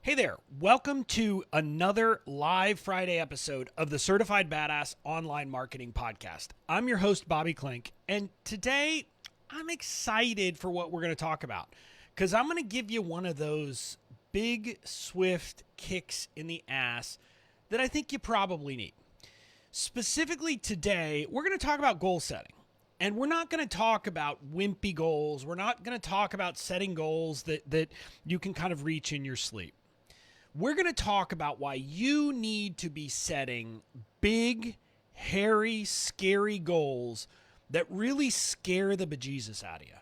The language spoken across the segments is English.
Hey there, welcome to another live Friday episode of the Certified Badass Online Marketing Podcast. I'm your host, Bobby Klink, and today I'm excited for what we're going to talk about because I'm going to give you one of those big, swift kicks in the ass that I think you probably need. Specifically today, we're going to talk about goal setting. And we're not going to talk about wimpy goals. We're not going to talk about setting goals that you can kind of reach in your sleep. We're going to talk about why you need to be setting big, hairy, scary goals that really scare the bejesus out of you.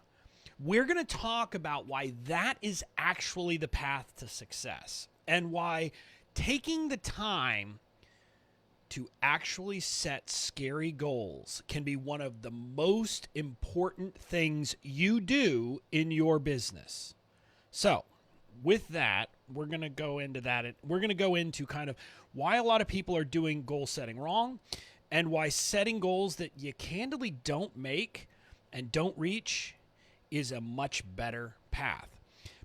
We're going to talk about why that is actually the path to success and why taking the time to actually set scary goals can be one of the most important things you do in your business. So, with that, we're going to go into that. We're going to go into kind of why a lot of people are doing goal setting wrong and why setting goals that you candidly don't make and don't reach is a much better path.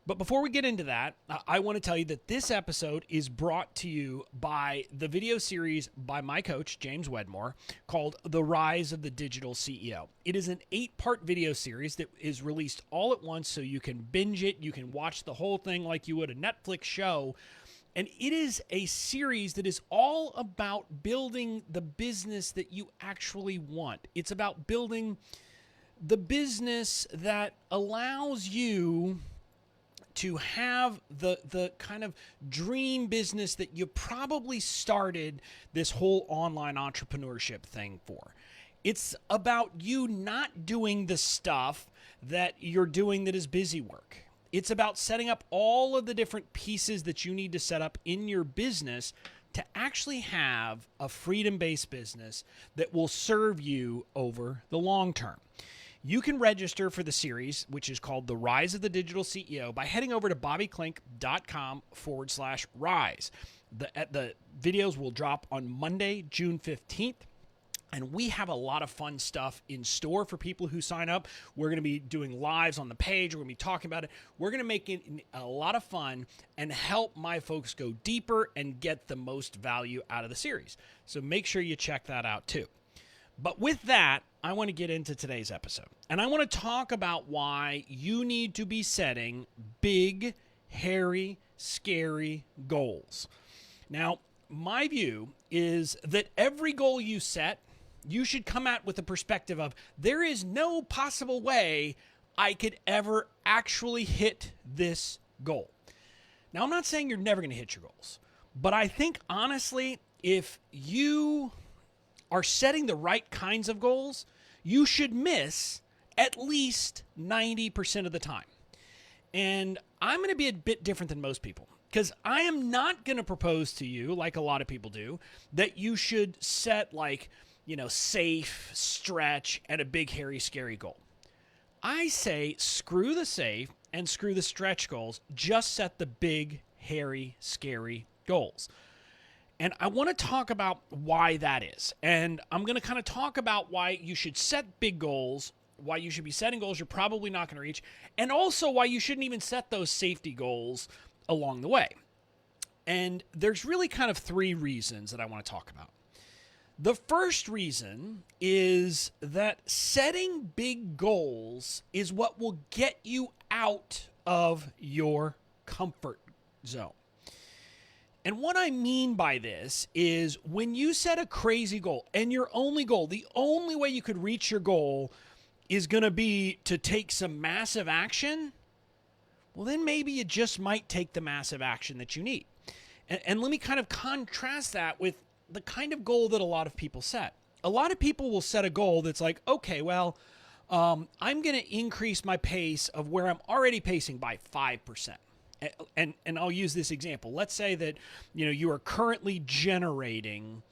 But before we get into that, I want to tell you that this episode is brought to you by the video series by my coach, James Wedmore, called The Rise of the Digital CEO. It is an 8-part video series that is released all at once so you can binge it. You can watch the whole thing like you would a Netflix show. And it is a series that is all about building the business that you actually want. It's about building the business that allows you to have the kind of dream business that you probably started this whole online entrepreneurship thing for. It's about you not doing the stuff that you're doing that is busy work. It's about setting up all of the different pieces that you need to set up in your business to actually have a freedom-based business that will serve you over the long term. You can register for the series, which is called The Rise of the Digital CEO, by heading over to bobbyklink.com/rise. The videos will drop on Monday, June 15th. And we have a lot of fun stuff in store for people who sign up. We're going to be doing lives on the page. We're going to be talking about it. We're going to make it a lot of fun and help my folks go deeper and get the most value out of the series. So make sure you check that out too. But with that, I want to get into today's episode. And I want to talk about why you need to be setting big, hairy, scary goals. Now, my view is that every goal you set, you should come at with the perspective of there is no possible way I could ever actually hit this goal. Now, I'm not saying you're never going to hit your goals, but I think honestly, if you are setting the right kinds of goals, you should miss at least 90% of the time. And I'm going to be a bit different than most people because I am not going to propose to you, like a lot of people do, that you should set safe, stretch, and a big, hairy, scary goal. I say screw the safe and screw the stretch goals. Just set the big, hairy, scary goals. And I want to talk about why that is. And I'm going to kind of talk about why you should set big goals, why you should be setting goals you're probably not going to reach, and also why you shouldn't even set those safety goals along the way. And there's really kind of 3 reasons that I want to talk about. The first reason is that setting big goals is what will get you out of your comfort zone. And what I mean by this is when you set a crazy goal and your only goal, the only way you could reach your goal is going to be to take some massive action, well, then maybe you just might take the massive action that you need. And let me kind of contrast that with the kind of goal that a lot of people set. A lot of people will set a goal that's like, okay, well, I'm going to increase my pace of where I'm already pacing by 5%. And I'll use this example. Let's say that you are currently generating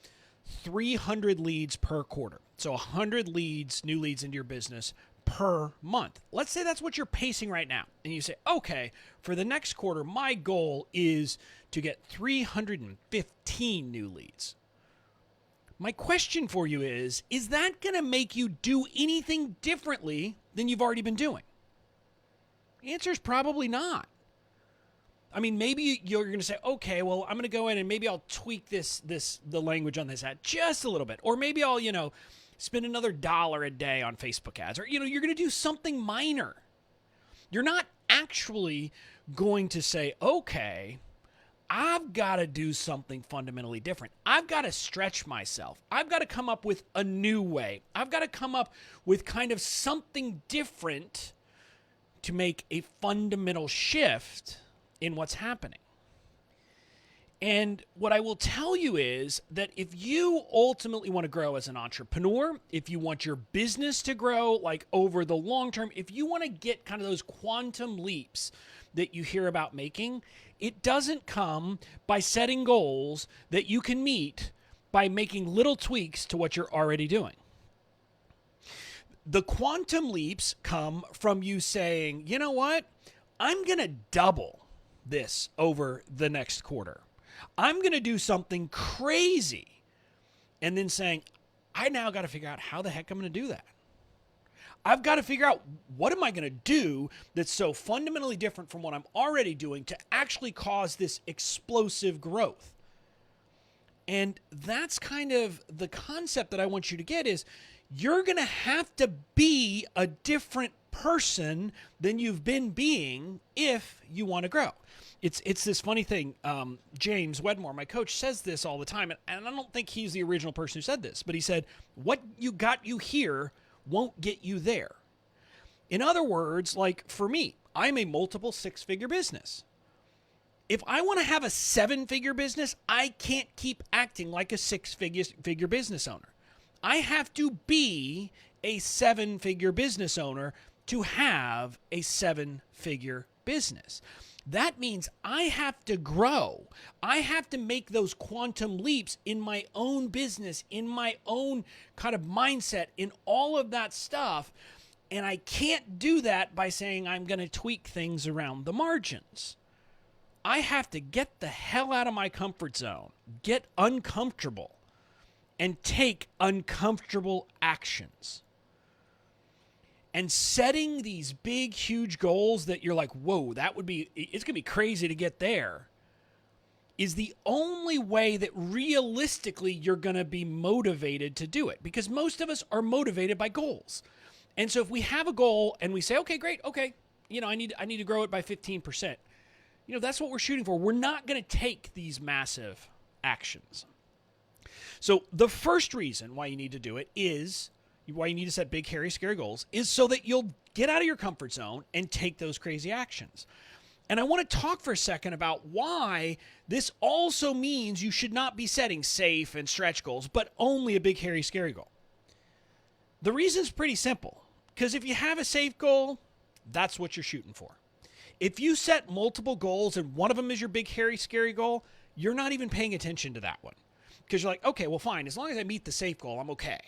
300 leads per quarter. So 100 leads, new leads into your business per month. Let's say that's what you're pacing right now. And you say, okay, for the next quarter, my goal is to get 315 new leads. My question for you is that going to make you do anything differently than you've already been doing? The answer is probably not. I mean, maybe you're going to say, okay, well, I'm going to go in and maybe I'll tweak the language on this ad just a little bit. Or maybe I'll, spend another $1 a day on Facebook ads. Or, you're going to do something minor. You're not actually going to say, okay, I've got to do something fundamentally different. I've got to stretch myself. I've got to come up with a new way. I've got to come up with kind of something different to make a fundamental shift in what's happening. And what I will tell you is that if you ultimately want to grow as an entrepreneur, if you want your business to grow like over the long term, if you want to get kind of those quantum leaps that you hear about making, it doesn't come by setting goals that you can meet by making little tweaks to what you're already doing. The quantum leaps come from you saying, you know what? I'm going to double this over the next quarter. I'm going to do something crazy. And then saying, I now got to figure out how the heck I'm going to do that. I've got to figure out what am I going to do that's so fundamentally different from what I'm already doing to actually cause this explosive growth. And that's kind of the concept that I want you to get is you're going to have to be a different person than you've been being if you want to grow. It's this funny thing. James Wedmore, my coach, says this all the time, and I don't think he's the original person who said this, but he said, what you got you here won't get you there. In other words, like for me, I'm a multiple six-figure business. If I want to have a 7-figure business, I can't keep acting like a 6-figure business owner. I have to be a 7-figure business owner to have a 7-figure business. That means I have to grow. I have to make those quantum leaps in my own business, in my own kind of mindset, in all of that stuff. And I can't do that by saying I'm going to tweak things around the margins. I have to get the hell out of my comfort zone, get uncomfortable, and take uncomfortable actions. And setting these big, huge goals that you're like, whoa, it's going to be crazy to get there, is the only way that realistically you're going to be motivated to do it. Because most of us are motivated by goals. And so if we have a goal and we say, okay, great, okay, I need to grow it by 15%. That's what we're shooting for. We're not going to take these massive actions. So the first reason why you need to do it is why you need to set big, hairy, scary goals is so that you'll get out of your comfort zone and take those crazy actions. And I want to talk for a second about why this also means you should not be setting safe and stretch goals, but only a big, hairy, scary goal. The reason's pretty simple, because if you have a safe goal, that's what you're shooting for. If you set multiple goals and one of them is your big, hairy, scary goal, you're not even paying attention to that one. Because you're like, okay, well, fine. As long as I meet the safe goal, I'm okay.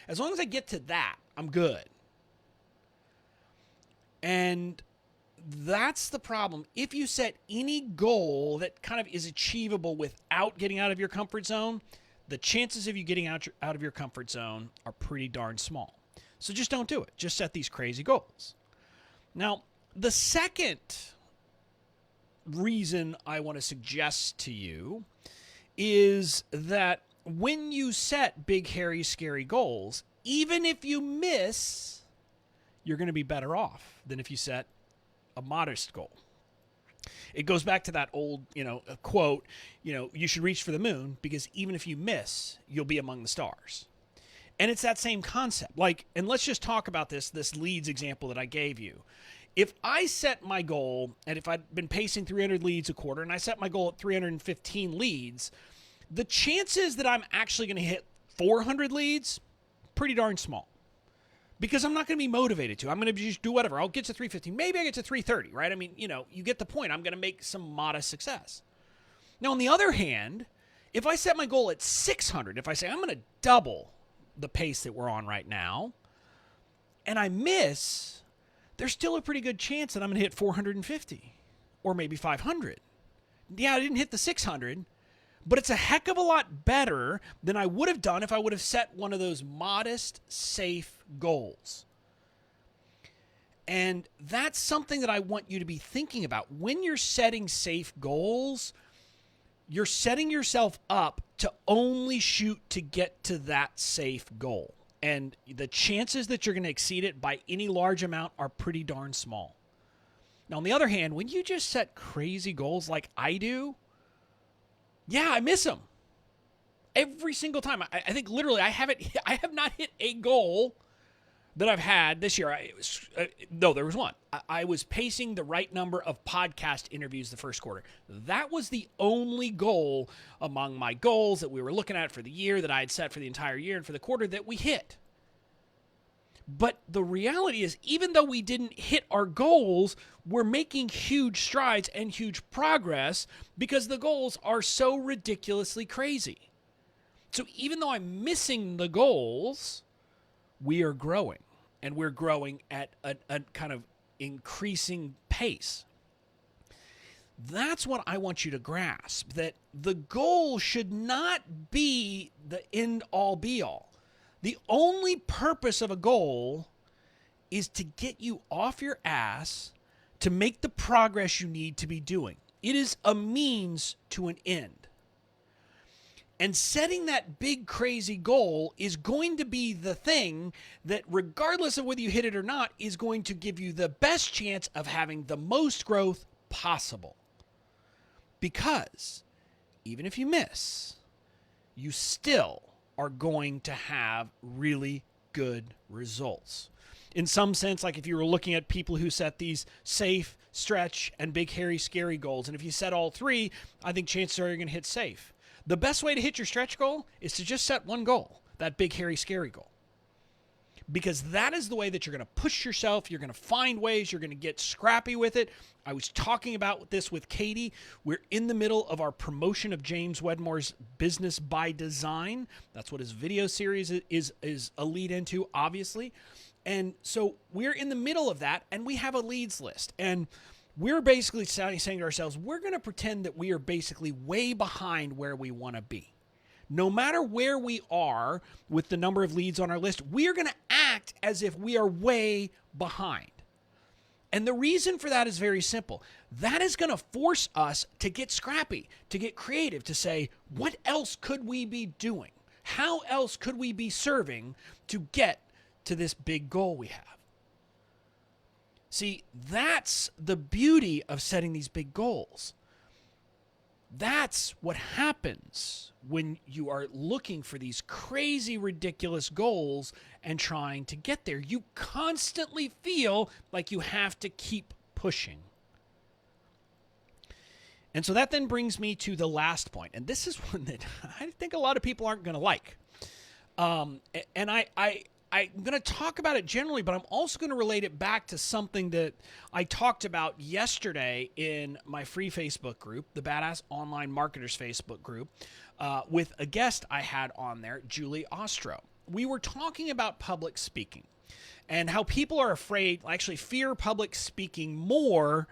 As long as I get to that, I'm good. And that's the problem. If you set any goal that kind of is achievable without getting out of your comfort zone, the chances of you getting out of your comfort zone are pretty darn small. So just don't do it. Just set these crazy goals. Now, the second reason I want to suggest to you is that when you set big, hairy, scary goals, even if you miss, you're going to be better off than if you set a modest goal. It goes back to that old, quote, you should reach for the moon because even if you miss, you'll be among the stars. And it's that same concept. And let's just talk about this leads example that I gave you. If I set my goal, and if I'd been pacing 300 leads a quarter, and I set my goal at 315 leads, the chances that I'm actually going to hit 400 leads, pretty darn small. Because I'm not going to be motivated to. I'm going to just do whatever. I'll get to 315. Maybe I get to 330, right? I mean, you get the point. I'm going to make some modest success. Now, on the other hand, if I set my goal at 600, if I say I'm going to double the pace that we're on right now, and I miss, there's still a pretty good chance that I'm going to hit 450 or maybe 500. Yeah, I didn't hit the 600, but it's a heck of a lot better than I would have done if I would have set one of those modest, safe goals. And that's something that I want you to be thinking about. When you're setting safe goals, you're setting yourself up to only shoot to get to that safe goal. And the chances that you're going to exceed it by any large amount are pretty darn small. Now, on the other hand, when you just set crazy goals like I do, yeah, I miss them every single time. I think literally I have not hit a goal that I've had this year. No, there was one. I was pacing the right number of podcast interviews the first quarter. That was the only goal among my goals that we were looking at for the year that I had set for the entire year and for the quarter that we hit. But the reality is, even though we didn't hit our goals, we're making huge strides and huge progress because the goals are so ridiculously crazy. So even though I'm missing the goals, we are growing, and we're growing at a kind of increasing pace. That's what I want you to grasp, that the goal should not be the end-all be-all. The only purpose of a goal is to get you off your ass to make the progress you need to be doing. It is a means to an end. And setting that big, crazy goal is going to be the thing that, regardless of whether you hit it or not, is going to give you the best chance of having the most growth possible. Because even if you miss, you still are going to have really good results. In some sense, like if you were looking at people who set these safe, stretch, and big, hairy, scary goals, and if you set all three, I think chances are you're going to hit safe. The best way to hit your stretch goal is to just set one goal, that big, hairy, scary goal. Because that is the way that you're going to push yourself. You're going to find ways. You're going to get scrappy with it. I was talking about this with Katie. We're in the middle of our promotion of James Wedmore's Business by Design. That's what his video series is a lead into, obviously. And so we're in the middle of that, and we have a leads list. And we're basically saying to ourselves, we're going to pretend that we are basically way behind where we want to be. No matter where we are with the number of leads on our list, we are going to act as if we are way behind. And the reason for that is very simple. That is going to force us to get scrappy, to get creative, to say, what else could we be doing? How else could we be serving to get to this big goal we have? See, that's the beauty of setting these big goals. That's what happens when you are looking for these crazy, ridiculous goals and trying to get there. You constantly feel like you have to keep pushing. And so that then brings me to the last point. And this is one that I think a lot of people aren't going to like. And I'm going to talk about it generally, but I'm also going to relate it back to something that I talked about yesterday in my free Facebook group, the Badass Online Marketers Facebook group, with a guest I had on there, Julie Ostro. We were talking about public speaking and how people are afraid, actually fear public speaking more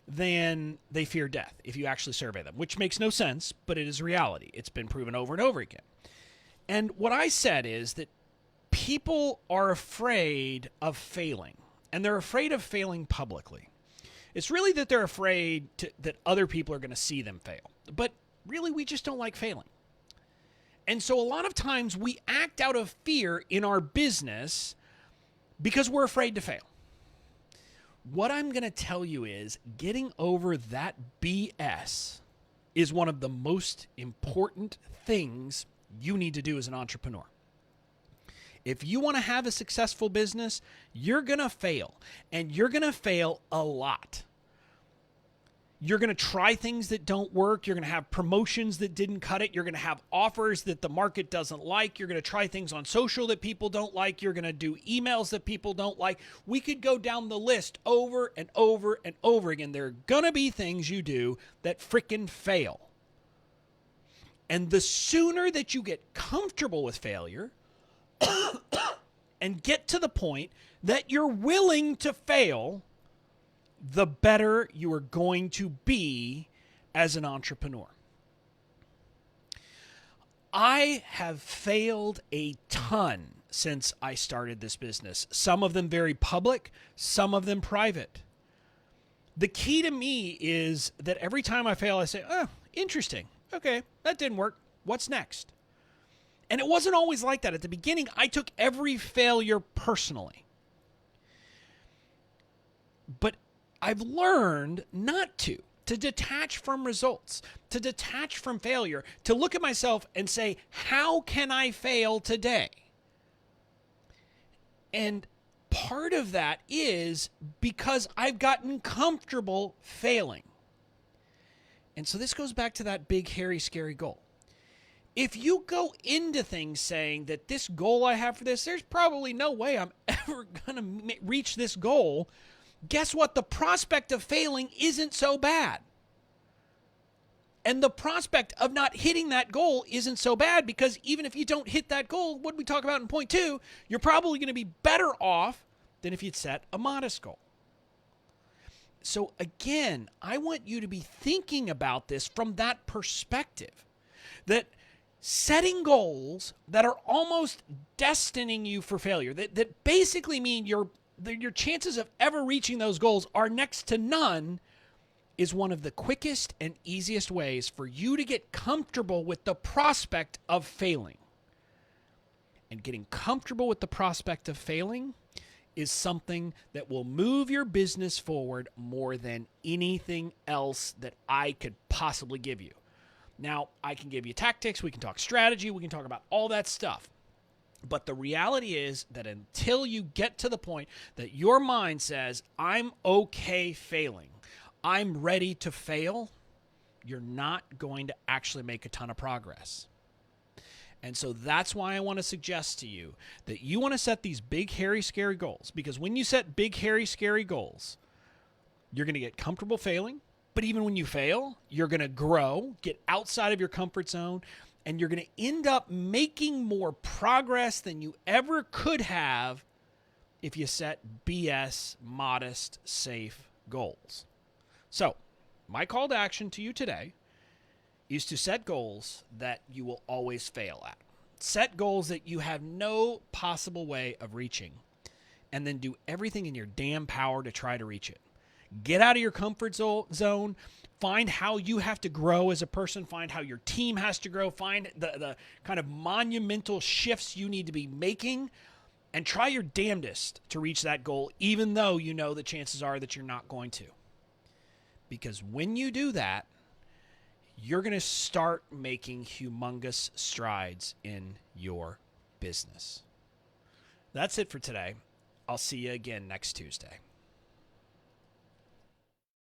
than they fear death, if you actually survey them, which makes no sense, but it is reality. It's been proven over and over again. And what I said is that people are afraid of failing, and they're afraid of failing publicly. It's really that they're afraid that other people are going to see them fail. But really, we just don't like failing. And so a lot of times we act out of fear in our business because we're afraid to fail. What I'm going to tell you is getting over that BS is one of the most important things you need to do as an entrepreneur. If you want to have a successful business, you're going to fail, and you're going to fail a lot. You're going to try things that don't work. You're going to have promotions that didn't cut it. You're going to have offers that the market doesn't like. You're going to try things on social that people don't like. You're going to do emails that people don't like. We could go down the list over and over and over again. There are going to be things you do that frickin' fail. And the sooner that you get comfortable with failure and get to the point that you're willing to fail, the better you are going to be as an entrepreneur. I have failed a ton since I started this business. Some of them very public, some of them private. The key to me is that every time I fail, I say, oh, interesting. Okay, that didn't work. What's next? And it wasn't always like that. At the beginning, I took every failure personally. But I've learned not to detach from results, to detach from failure, to look at myself and say, how can I fail today? And part of that is because I've gotten comfortable failing. And so this goes back to that big, hairy, scary goal. If you go into things saying that this goal I have for this, there's probably no way I'm ever going to reach this goal, guess what? The prospect of failing isn't so bad. And the prospect of not hitting that goal isn't so bad, because even if you don't hit that goal, what we talk about in point 2, you're probably going to be better off than if you'd set a modest goal. So again, I want you to be thinking about this from that perspective, that setting goals that are almost destining you for failure, that basically mean your chances of ever reaching those goals are next to none, is one of the quickest and easiest ways for you to get comfortable with the prospect of failing. And getting comfortable with the prospect of failing is something that will move your business forward more than anything else that I could possibly give you. Now, I can give you tactics, we can talk strategy, we can talk about all that stuff. But the reality is that until you get to the point that your mind says, I'm okay failing, I'm ready to fail, you're not going to actually make a ton of progress. And so that's why I want to suggest to you that you want to set these big, hairy, scary goals. Because when you set big, hairy, scary goals, you're going to get comfortable failing. But even when you fail, you're going to grow, get outside of your comfort zone, and you're going to end up making more progress than you ever could have if you set BS, modest, safe goals. So, my call to action to you today is to set goals that you will always fail at. Set goals that you have no possible way of reaching, and then do everything in your damn power to try to reach it. Get out of your comfort zone. Find how you have to grow as a person. Find how your team has to grow. Find the kind of monumental shifts you need to be making, and try your damnedest to reach that goal, even though you know the chances are that you're not going to. Because when you do that, you're going to start making humongous strides in your business. That's it for today. I'll see you again next Tuesday.